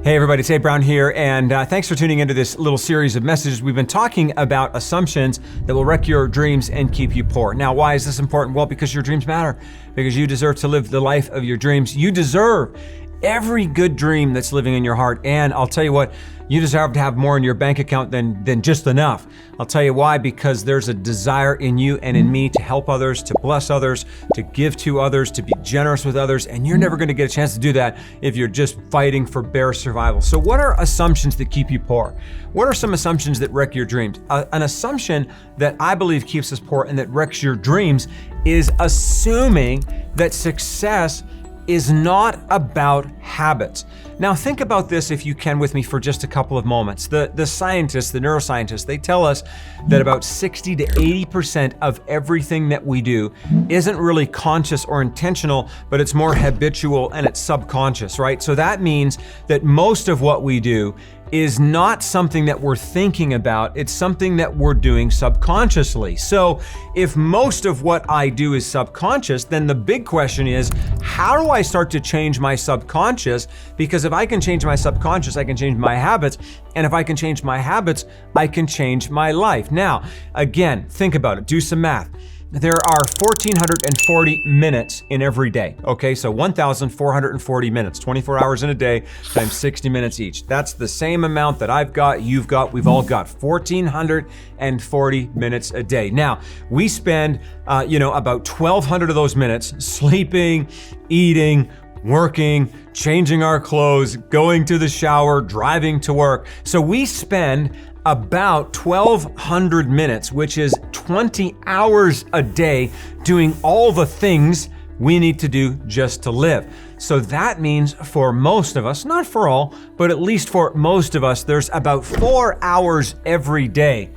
Hey everybody, it's Abe Brown here, and thanks for tuning into this little series of messages. We've been talking about assumptions that will wreck your dreams and keep you poor. Now, why is this important? Well, because your dreams matter, because you deserve to live the life of your dreams. You deserve every good dream that's living in your heart, and I'll tell you what, you deserve to have more in your bank account than just enough. I'll tell you why, because there's a desire in you and in me to help others, to bless others, to give to others, to be generous with others, and you're never gonna get a chance to do that if you're just fighting for bare survival. So what are assumptions that keep you poor? What are some assumptions that wreck your dreams? An assumption that I believe keeps us poor and that wrecks your dreams is assuming that success is not about habits. Now think about this if you can with me for just a couple of moments. The scientists, the neuroscientists, they tell us that about 60 to 80% of everything that we do isn't really conscious or intentional, but it's more habitual and it's subconscious, right? So that means that most of what we do is not something that we're thinking about, it's something that we're doing subconsciously. So if most of what I do is subconscious, then the big question is, how do I start to change my subconscious? Because if I can change my subconscious, I can change my habits. And if I can change my habits, I can change my life. Now, again, think about it, do some math. There are 1,440 minutes in every day, okay? So 1,440 minutes, 24 hours in a day times 60 minutes each. That's the same amount that I've got, you've got, we've all got, 1,440 minutes a day. Now, we spend, about 1,200 of those minutes sleeping, eating, working, changing our clothes, going to the shower, driving to work. So we spend about 1,200 minutes, which is 20 hours a day, doing all the things we need to do just to live. So that means for most of us, not for all, but at least for most of us, there's about 4 hours every day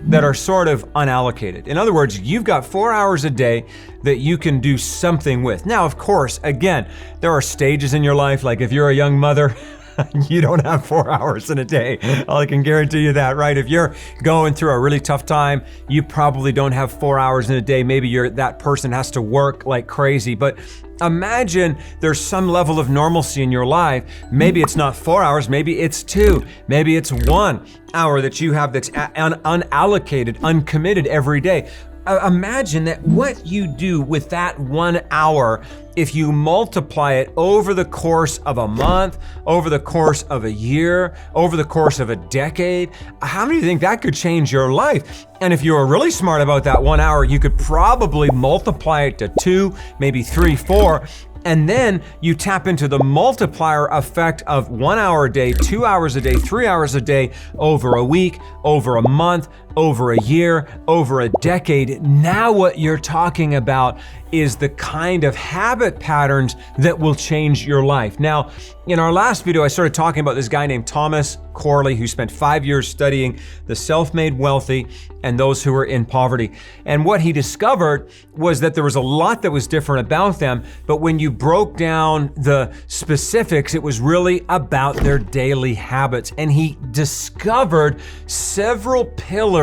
that are sort of unallocated. In other words, you've got 4 hours a day that you can do something with. Now, of course, again, there are stages in your life, like if you're a young mother, you don't have 4 hours in a day. I can guarantee you that, right? If you're going through a really tough time, you probably don't have 4 hours in a day. Maybe that person has to work like crazy. But imagine there's some level of normalcy in your life. Maybe it's not 4 hours, maybe it's 2, maybe it's 1 hour that you have that's unallocated, uncommitted every day. Imagine that what you do with that 1 hour, if you multiply it over the course of a month, over the course of a year, over the course of a decade, how many do you think that could change your life? And if you were really smart about that 1 hour, you could probably multiply it to 2, maybe 3, 4, and then you tap into the multiplier effect of 1 hour a day, 2 hours a day, 3 hours a day, over a week, over a month, over a year, over a decade. Now what you're talking about is the kind of habit patterns that will change your life. Now, in our last video, I started talking about this guy named Thomas Corley, who spent 5 years studying the self-made wealthy and those who were in poverty. And what he discovered was that there was a lot that was different about them, but when you broke down the specifics, it was really about their daily habits. And he discovered several pillars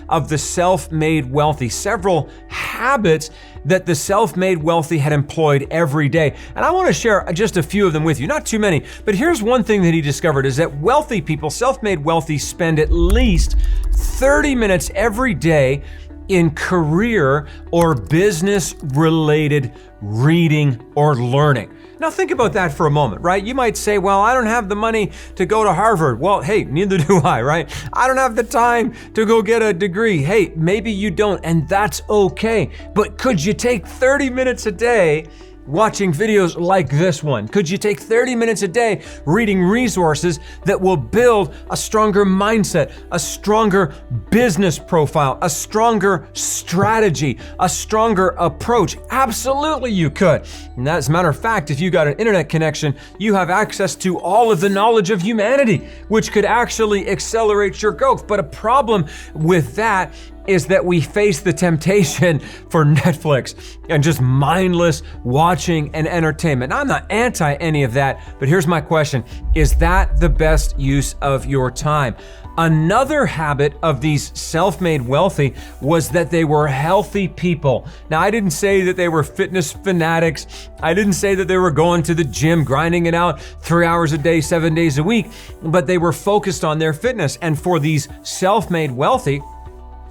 of the self-made wealthy, several habits that the self-made wealthy had employed every day. And I want to share just a few of them with you, not too many, but here's one thing that he discovered is that wealthy people, self-made wealthy, spend at least 30 minutes every day in career or business-related reading or learning. Now think about that for a moment, right? You might say, well, I don't have the money to go to Harvard. Well, hey, neither do I, right? I don't have the time to go get a degree. Hey, maybe you don't, and that's okay. But could you take 30 minutes a day watching videos like this one? Could you take 30 minutes a day reading resources that will build a stronger mindset, a stronger business profile, a stronger strategy, a stronger approach? Absolutely you could. And as a matter of fact, if you got an internet connection, you have access to all of the knowledge of humanity, which could actually accelerate your growth. But a problem with that is that we face the temptation for Netflix and just mindless watching and entertainment. Now, I'm not anti any of that, but here's my question. Is that the best use of your time? Another habit of these self-made wealthy was that they were healthy people. Now, I didn't say that they were fitness fanatics. I didn't say that they were going to the gym, grinding it out 3 hours a day, 7 days a week, but they were focused on their fitness. And for these self-made wealthy,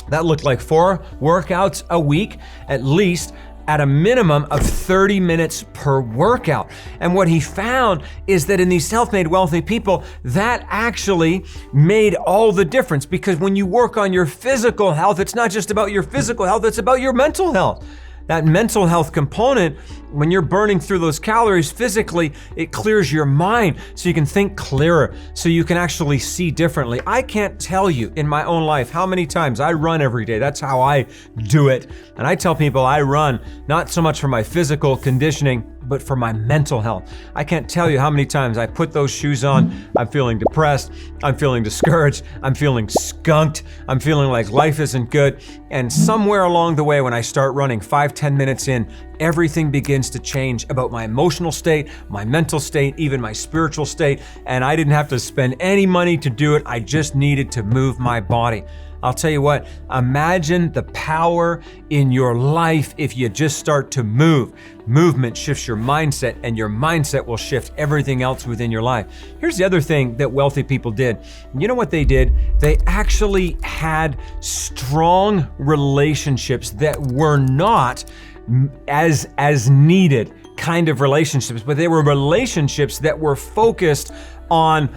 that looked like 4 workouts a week, at least, at a minimum of 30 minutes per workout. And what he found is that in these self-made wealthy people, that actually made all the difference, because when you work on your physical health, it's not just about your physical health, it's about your mental health. That mental health component, when you're burning through those calories physically, it clears your mind so you can think clearer, so you can actually see differently. I can't tell you in my own life how many times I run every day. That's how I do it. And I tell people I run not so much for my physical conditioning, but for my mental health. I can't tell you how many times I put those shoes on, I'm feeling depressed, I'm feeling discouraged, I'm feeling skunked, I'm feeling like life isn't good. And somewhere along the way, when I start running 5-10 minutes in, everything begins to change about my emotional state, my mental state, even my spiritual state. And I didn't have to spend any money to do it. I just needed to move my body. I'll tell you what, imagine the power in your life if you just start to move. Movement shifts your mindset, and your mindset will shift everything else within your life. Here's the other thing that wealthy people did. You know what they did? They actually had strong relationships that were not as needed kind of relationships, but they were relationships that were focused on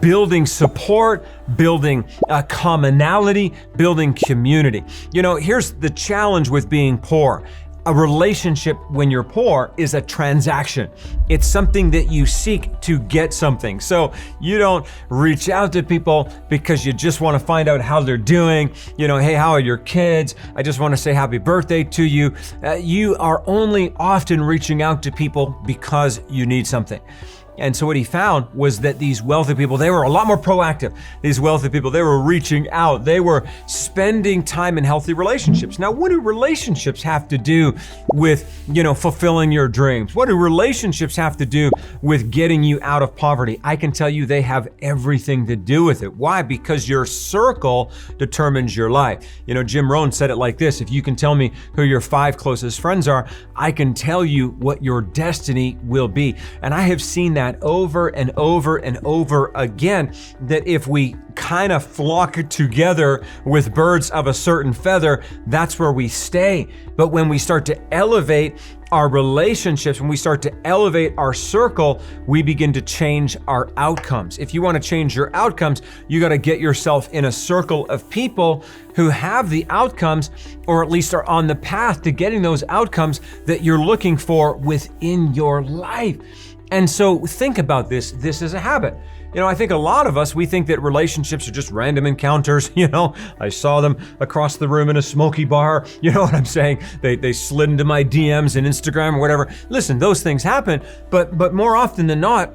building support, building commonality, building community. You know, here's the challenge with being poor. A relationship when you're poor is a transaction. It's something that you seek to get something. So you don't reach out to people because you just want to find out how they're doing. You know, hey, how are your kids? I just want to say happy birthday to you. You are only often reaching out to people because you need something. And so what he found was that these wealthy people, they were a lot more proactive. These wealthy people, they were reaching out. They were spending time in healthy relationships. Now, what do relationships have to do with, fulfilling your dreams? What do relationships have to do with getting you out of poverty? I can tell you they have everything to do with it. Why? Because your circle determines your life. Jim Rohn said it like this: if you can tell me who your 5 closest friends are, I can tell you what your destiny will be. And I have seen that over and over and over again, that if we kind of flock together with birds of a certain feather, that's where we stay. But when we start to elevate our relationships, when we start to elevate our circle, we begin to change our outcomes. If you want to change your outcomes, you got to get yourself in a circle of people who have the outcomes, or at least are on the path to getting those outcomes that you're looking for within your life. And so think about this. This is a habit. I think a lot of us, we think that relationships are just random encounters. I saw them across the room in a smoky bar. You know what I'm saying? They slid into my DMs and Instagram or whatever. Listen, those things happen, but more often than not,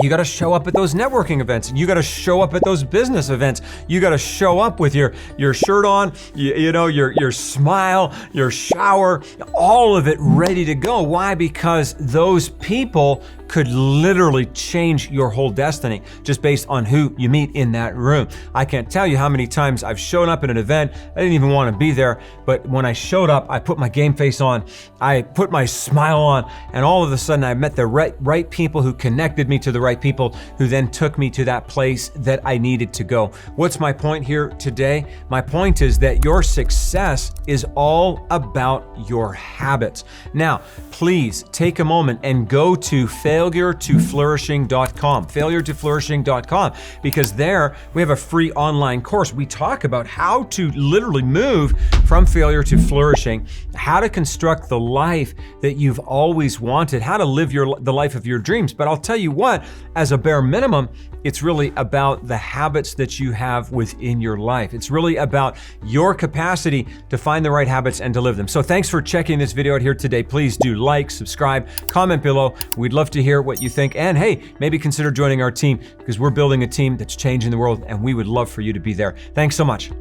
you got to show up at those networking events. You got to show up at those business events. You got to show up with your shirt on, your smile, your shower, all of it ready to go. Why? Because those people could literally change your whole destiny just based on who you meet in that room. I can't tell you how many times I've shown up at an event. I didn't even want to be there, but when I showed up, I put my game face on, I put my smile on, and all of a sudden I met the right people who connected me to the right people who then took me to that place that I needed to go. What's my point here today? My point is that your success is all about your habits. Now, please take a moment and go to failuretoflourishing.com, failuretoflourishing.com, because there we have a free online course. We talk about how to literally move from failure to flourishing, how to construct the life that you've always wanted, how to live the life of your dreams. But I'll tell you what, as a bare minimum, it's really about the habits that you have within your life. It's really about your capacity to find the right habits and to live them. So thanks for checking this video out here today. Please do like, subscribe, comment below. We'd love to hear what you think. And hey, maybe consider joining our team, because we're building a team that's changing the world, and we would love for you to be there. Thanks so much.